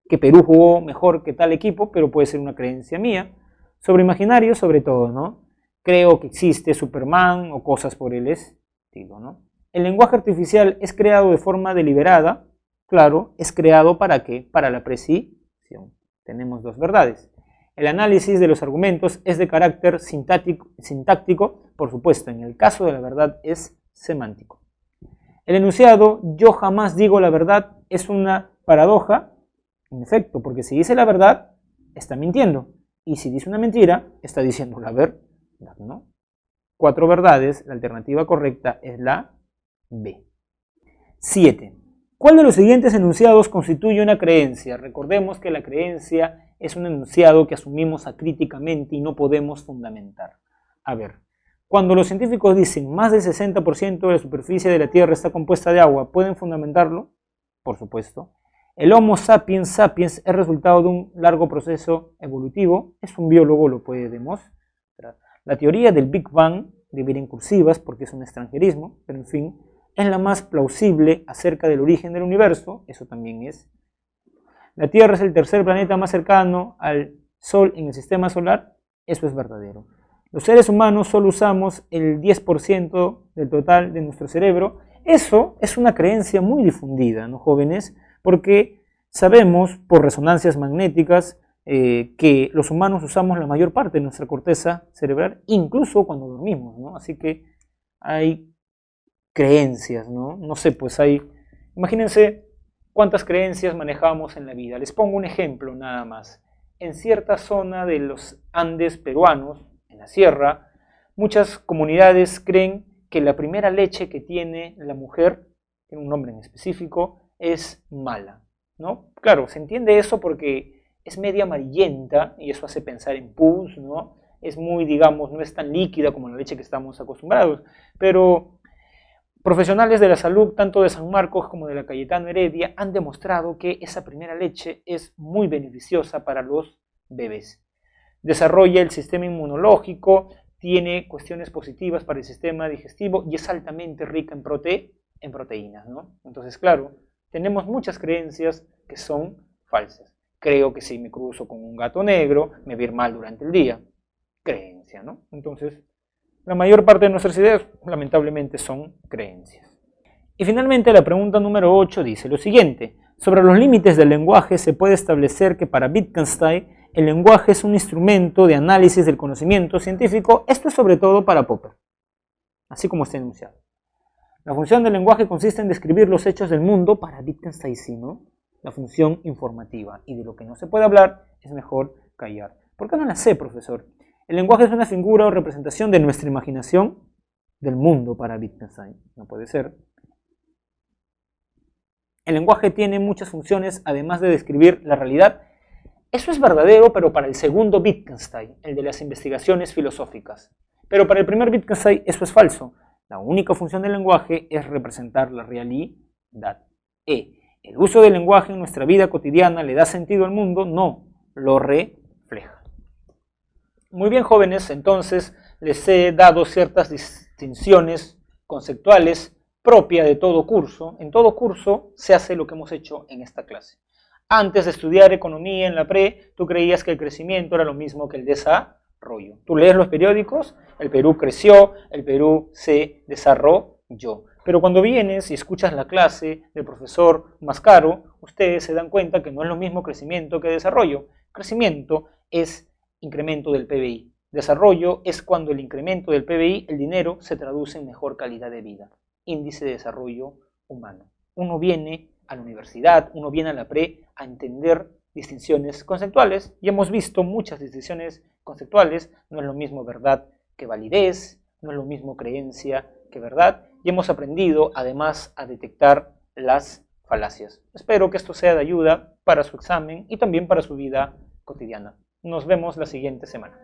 que Perú jugó mejor que tal equipo, pero puede ser una creencia mía. Sobre imaginarios, sobre todo, ¿no? Creo que existe Superman o cosas por el estilo, ¿no? El lenguaje artificial es creado de forma deliberada. Claro, es creado ¿para qué? Para la precisión. Tenemos dos verdades. El análisis de los argumentos es de carácter sintáctico, por supuesto, en el caso de la verdad es semántico. El enunciado, yo jamás digo la verdad, es una paradoja, en efecto, porque si dice la verdad, está mintiendo, y si dice una mentira, está diciendo la verdad, ¿no? 4 verdades, la alternativa correcta es la B. 7. ¿Cuál de los siguientes enunciados constituye una creencia? Recordemos que la creencia es un enunciado que asumimos acríticamente y no podemos fundamentar. A ver, cuando los científicos dicen más del 60% de la superficie de la Tierra está compuesta de agua, ¿pueden fundamentarlo? Por supuesto. El Homo sapiens sapiens es resultado de un largo proceso evolutivo. Es un biólogo, lo puede demostrar. La teoría del Big Bang, de en cursivas porque es un extranjerismo, pero en fin, es la más plausible acerca del origen del universo, eso también es. La Tierra es el tercer planeta más cercano al Sol en el sistema solar, eso es verdadero. Los seres humanos solo usamos el 10% del total de nuestro cerebro. Eso es una creencia muy difundida, ¿no, jóvenes? Porque sabemos por resonancias magnéticas que los humanos usamos la mayor parte de nuestra corteza cerebral, incluso cuando dormimos, ¿no? Así que hay creencias, ¿no? No sé, pues imagínense cuántas creencias manejamos en la vida. Les pongo un ejemplo nada más. En cierta zona de los Andes peruanos, en la sierra, muchas comunidades creen que la primera leche que tiene la mujer, tiene un nombre en específico, es mala, ¿no? Claro, se entiende eso porque es media amarillenta y eso hace pensar en pus, ¿no? Es muy, digamos, no es tan líquida como la leche que estamos acostumbrados, pero profesionales de la salud, tanto de San Marcos como de la Cayetano Heredia, han demostrado que esa primera leche es muy beneficiosa para los bebés. Desarrolla el sistema inmunológico, tiene cuestiones positivas para el sistema digestivo y es altamente rica en proteínas, ¿no? Entonces, claro, tenemos muchas creencias que son falsas. Creo que si me cruzo con un gato negro, me va a ir mal durante el día. Creencia, ¿no? Entonces, la mayor parte de nuestras ideas, lamentablemente, son creencias. Y finalmente, la pregunta número 8 dice lo siguiente. Sobre los límites del lenguaje se puede establecer que para Wittgenstein el lenguaje es un instrumento de análisis del conocimiento científico. Esto es sobre todo para Popper, así como está enunciado. La función del lenguaje consiste en describir los hechos del mundo, para Wittgenstein sí, ¿no? La función informativa. Y de lo que no se puede hablar es mejor callar. ¿Por qué no la sé, profesor? El lenguaje es una figura o representación de nuestra imaginación del mundo para Wittgenstein. No puede ser. El lenguaje tiene muchas funciones, además de describir la realidad. Eso es verdadero, pero para el segundo Wittgenstein, el de las investigaciones filosóficas. Pero para el primer Wittgenstein eso es falso. La única función del lenguaje es representar la realidad. ¿El uso del lenguaje en nuestra vida cotidiana le da sentido al mundo? No, lo refleja. Muy bien, jóvenes, entonces les he dado ciertas distinciones conceptuales propias de todo curso. En todo curso se hace lo que hemos hecho en esta clase. Antes de estudiar economía en la pre, tú creías que el crecimiento era lo mismo que el desarrollo. Tú lees los periódicos, el Perú creció, el Perú se desarrolló. Pero cuando vienes y escuchas la clase del profesor Mascaro, ustedes se dan cuenta que no es lo mismo crecimiento que desarrollo. Crecimiento es incremento del PBI. Desarrollo es cuando el incremento del PBI, el dinero, se traduce en mejor calidad de vida. Índice de desarrollo humano. Uno viene a la universidad, uno viene a la pre a entender distinciones conceptuales y hemos visto muchas distinciones conceptuales. No es lo mismo verdad que validez, no es lo mismo creencia que verdad y hemos aprendido además a detectar las falacias. Espero que esto sea de ayuda para su examen y también para su vida cotidiana. Nos vemos la siguiente semana.